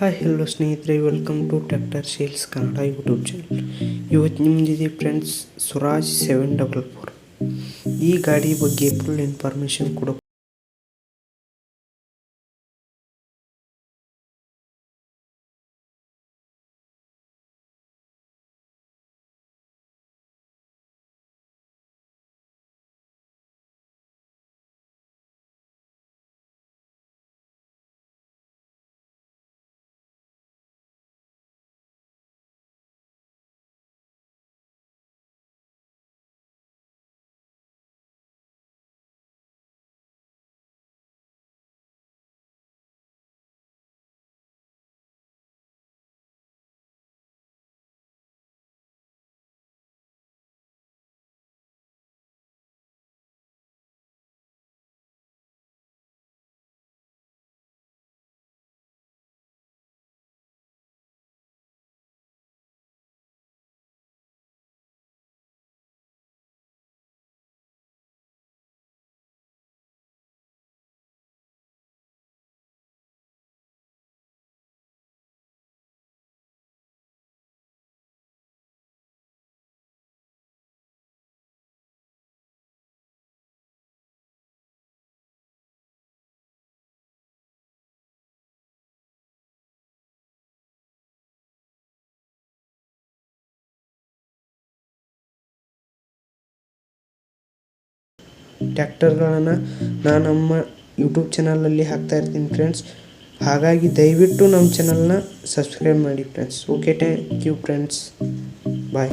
Hi hello ಸ್ನೇಹಿತರೆ, welcome to tractor sales Kannada YouTube channel. ಇವತ್ತು ನಿಮ್ಮದಿದೆ ಫ್ರೆಂಡ್ಸ್ ಸ್ವರಾಜ್ 744. ಈ ಗಾಡಿ ಬಗ್ಗೆ ಫುಲ್ ಇನ್ಫಾರ್ಮೇಷನ್ ಕೊಡೋ ಟ್ರ್ಯಾಕ್ಟರ್ಗಳನ್ನು ನಾನು ನಮ್ಮ ಯೂಟ್ಯೂಬ್ ಚಾನಲಲ್ಲಿ ಹಾಕ್ತಾ ಇರ್ತೀನಿ ಫ್ರೆಂಡ್ಸ್. ಹಾಗಾಗಿ ದಯವಿಟ್ಟು ನಮ್ಮ ಚಾನಲ್ನ ಸಬ್ಸ್ಕ್ರೈಬ್ ಮಾಡಿ friends. Okay, thank you friends, bye.